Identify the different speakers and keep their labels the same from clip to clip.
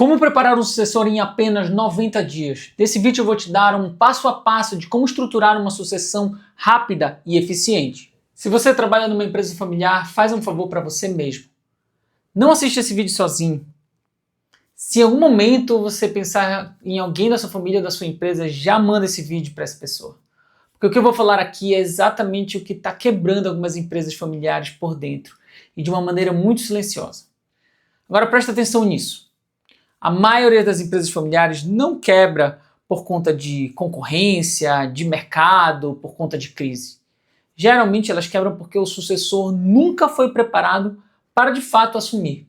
Speaker 1: Como preparar um sucessor em apenas 90 dias? Nesse vídeo eu vou te dar um passo a passo de como estruturar uma sucessão rápida e eficiente. Se você trabalha numa empresa familiar, faz um favor para você mesmo. Não assista esse vídeo sozinho. Se em algum momento você pensar em alguém da sua família ou da sua empresa, já manda esse vídeo para essa pessoa. Porque o que eu vou falar aqui é exatamente o que está quebrando algumas empresas familiares por dentro e de uma maneira muito silenciosa. Agora presta atenção nisso. A maioria das empresas familiares não quebra por conta de concorrência, de mercado, por conta de crise. Geralmente elas quebram porque o sucessor nunca foi preparado para de fato assumir.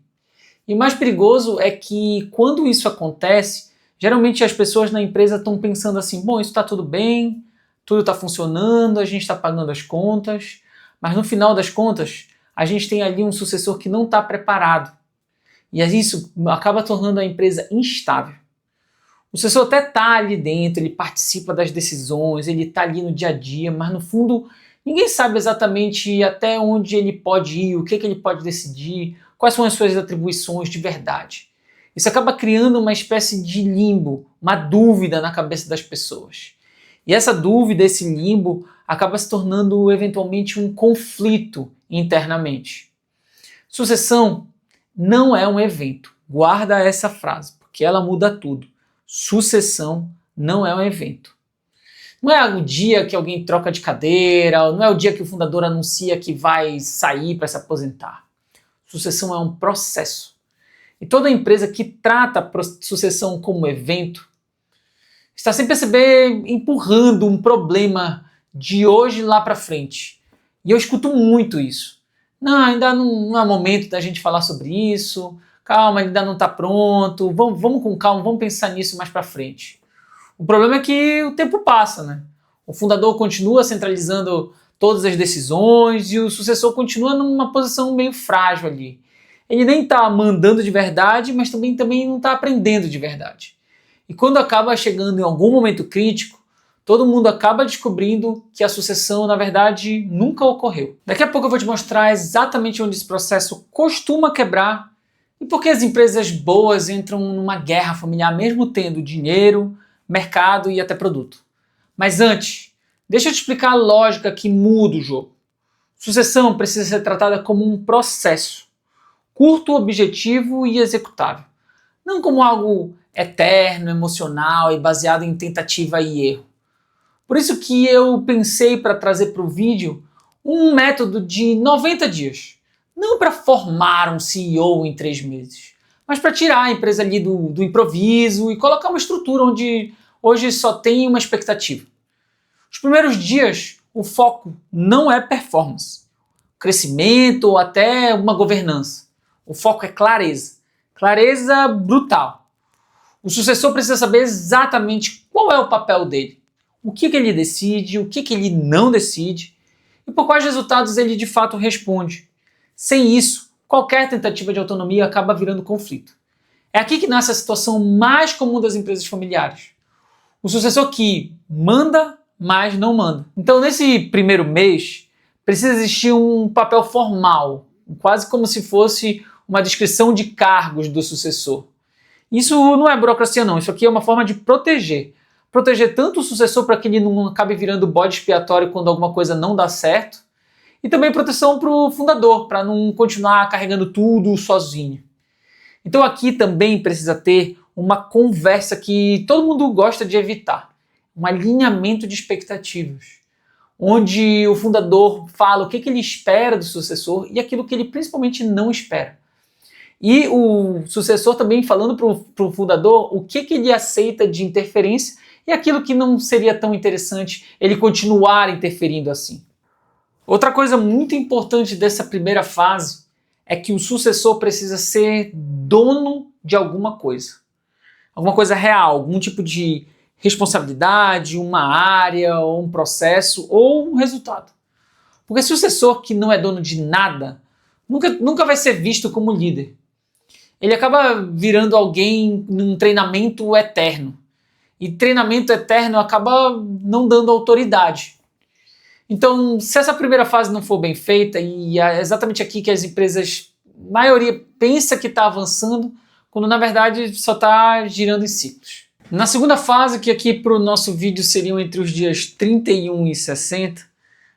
Speaker 1: E o mais perigoso é que quando isso acontece, geralmente as pessoas na empresa estão pensando assim, bom, isso está tudo bem, tudo está funcionando, a gente está pagando as contas, mas no final das contas a gente tem ali um sucessor que não está preparado. E isso acaba tornando a empresa instável. O sucessor até está ali dentro, ele participa das decisões, ele está ali no dia a dia, mas no fundo ninguém sabe exatamente até onde ele pode ir, o que ele pode decidir, quais são as suas atribuições de verdade. Isso acaba criando uma espécie de limbo, uma dúvida na cabeça das pessoas. E essa dúvida, esse limbo, acaba se tornando eventualmente um conflito internamente. Sucessão não é um evento. Guarda essa frase, porque ela muda tudo. Sucessão não é um evento. Não é o dia que alguém troca de cadeira, não é o dia que o fundador anuncia que vai sair para se aposentar. Sucessão é um processo. E toda empresa que trata a sucessão como evento está sem perceber empurrando um problema de hoje lá para frente. E eu escuto muito isso. Não, ainda não é momento da gente falar sobre isso, calma, ainda não está pronto, vamos com calma, vamos pensar nisso mais para frente. O problema é que o tempo passa, né? O fundador continua centralizando todas as decisões e o sucessor continua numa posição meio frágil ali. Ele nem está mandando de verdade, mas também não está aprendendo de verdade. E quando acaba chegando em algum momento crítico, todo mundo acaba descobrindo que a sucessão, na verdade, nunca ocorreu. Daqui a pouco eu vou te mostrar exatamente onde esse processo costuma quebrar e por que as empresas boas entram numa guerra familiar, mesmo tendo dinheiro, mercado e até produto. Mas antes, deixa eu te explicar a lógica que muda o jogo. Sucessão precisa ser tratada como um processo, curto, objetivo e executável. Não como algo eterno, emocional e baseado em tentativa e erro. Por isso que eu pensei para trazer para o vídeo um método de 90 dias. Não para formar um CEO em 3 meses, mas para tirar a empresa ali do improviso e colocar uma estrutura onde hoje só tem uma expectativa. Os primeiros dias, o foco não é performance, crescimento ou até uma governança. O foco é clareza. Clareza brutal. O sucessor precisa saber exatamente qual é o papel dele. O que ele decide, o que ele não decide e por quais resultados ele de fato responde. Sem isso, qualquer tentativa de autonomia acaba virando conflito. É aqui que nasce a situação mais comum das empresas familiares. O sucessor que manda, mas não manda. Então, nesse primeiro mês, precisa existir um papel formal, quase como se fosse uma descrição de cargos do sucessor. Isso não é burocracia não, isso aqui é uma forma de proteger. Proteger tanto o sucessor para que ele não acabe virando bode expiatório quando alguma coisa não dá certo, e também proteção para o fundador, para não continuar carregando tudo sozinho. Então aqui também precisa ter uma conversa que todo mundo gosta de evitar, um alinhamento de expectativas, onde o fundador fala o que ele espera do sucessor e aquilo que ele principalmente não espera. E o sucessor também falando para o fundador o que ele aceita de interferência e aquilo que não seria tão interessante ele continuar interferindo assim. Outra coisa muito importante dessa primeira fase é que o sucessor precisa ser dono de alguma coisa real, algum tipo de responsabilidade, uma área, ou um processo, ou um resultado. Porque se o sucessor que não é dono de nada, nunca vai ser visto como líder. Ele acaba virando alguém num treinamento eterno. E treinamento eterno acaba não dando autoridade. Então, se essa primeira fase não for bem feita, e é exatamente aqui que as empresas, a maioria, pensa que está avançando, quando na verdade só está girando em ciclos. Na segunda fase, que aqui para o nosso vídeo seriam entre os dias 31 e 60,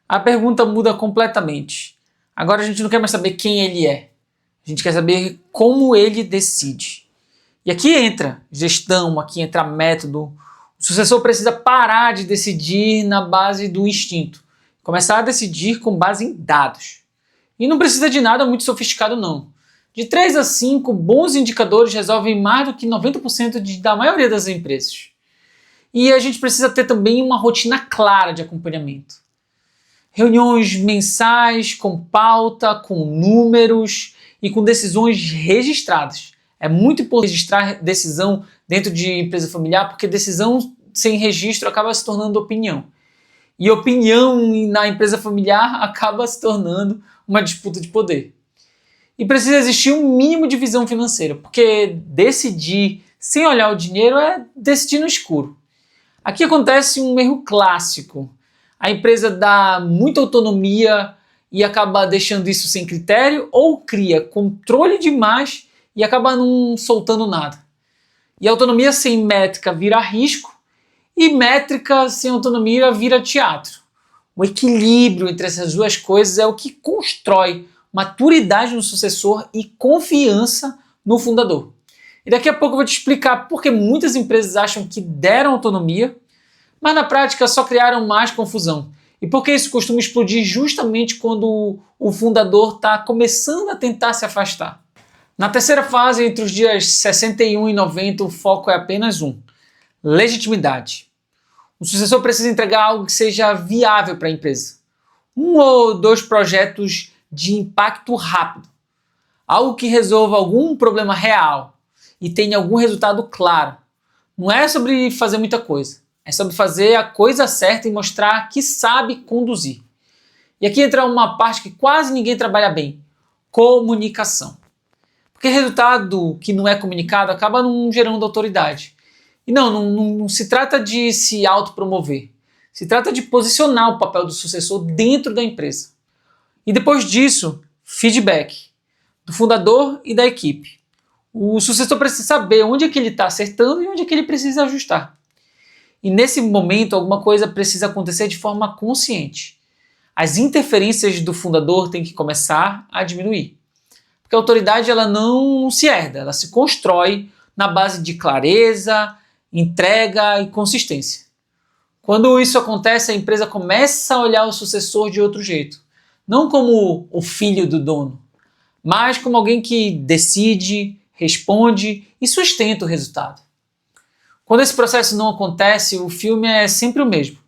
Speaker 1: a pergunta muda completamente. Agora a gente não quer mais saber quem ele é, a gente quer saber como ele decide. E aqui entra gestão, aqui entra método. O sucessor precisa parar de decidir na base do instinto, começar a decidir com base em dados. E não precisa de nada muito sofisticado não. De 3 a 5 bons indicadores resolvem mais do que 90% da maioria das empresas. E a gente precisa ter também uma rotina clara de acompanhamento. Reuniões mensais, com pauta, com números e com decisões registradas. É muito importante registrar decisão dentro de empresa familiar, porque decisão sem registro acaba se tornando opinião. E opinião na empresa familiar acaba se tornando uma disputa de poder. E precisa existir um mínimo de visão financeira, porque decidir sem olhar o dinheiro é decidir no escuro. Aqui acontece um erro clássico. A empresa dá muita autonomia e acaba deixando isso sem critério, ou cria controle demais e acaba não soltando nada. E autonomia sem métrica vira risco, e métrica sem autonomia vira teatro. O equilíbrio entre essas duas coisas é o que constrói maturidade no sucessor e confiança no fundador. E daqui a pouco eu vou te explicar por que muitas empresas acham que deram autonomia, mas na prática só criaram mais confusão. E por que isso costuma explodir justamente quando o fundador está começando a tentar se afastar. Na terceira fase, entre os dias 61 e 90, o foco é apenas um: legitimidade. O sucessor precisa entregar algo que seja viável para a empresa. 1 ou 2 projetos de impacto rápido. Algo que resolva algum problema real e tenha algum resultado claro. Não é sobre fazer muita coisa. É sobre fazer a coisa certa e mostrar que sabe conduzir. E aqui entra uma parte que quase ninguém trabalha bem: comunicação. Porque resultado que não é comunicado acaba não gerando autoridade. E não se trata de se autopromover. Se trata de posicionar o papel do sucessor dentro da empresa. E depois disso, feedback do fundador e da equipe. O sucessor precisa saber onde é que ele está acertando e onde é que ele precisa ajustar. E nesse momento, alguma coisa precisa acontecer de forma consciente. As interferências do fundador têm que começar a diminuir. Porque a autoridade ela não se herda, ela se constrói na base de clareza, entrega e consistência. Quando isso acontece, a empresa começa a olhar o sucessor de outro jeito. Não como o filho do dono, mas como alguém que decide, responde e sustenta o resultado. Quando esse processo não acontece, o filme é sempre o mesmo.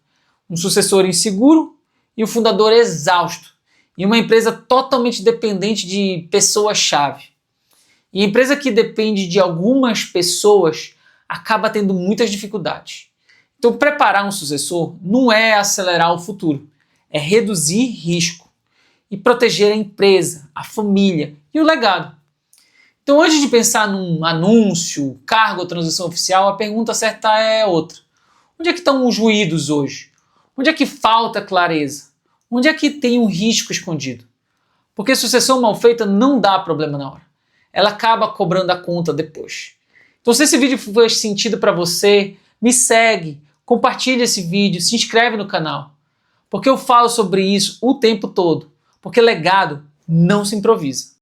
Speaker 1: Um sucessor inseguro e o fundador exausto. E uma empresa totalmente dependente de pessoas-chave. E a empresa que depende de algumas pessoas acaba tendo muitas dificuldades. Então, preparar um sucessor não é acelerar o futuro, é reduzir risco e proteger a empresa, a família e o legado. Então, antes de pensar num anúncio, cargo ou transição oficial, a pergunta certa é outra. Onde é que estão os ruídos hoje? Onde é que falta clareza? Onde é que tem um risco escondido? Porque sucessão mal feita não dá problema na hora. Ela acaba cobrando a conta depois. Então, se esse vídeo fez sentido para você, me segue, compartilha esse vídeo, se inscreve no canal. Porque eu falo sobre isso o tempo todo. Porque legado não se improvisa.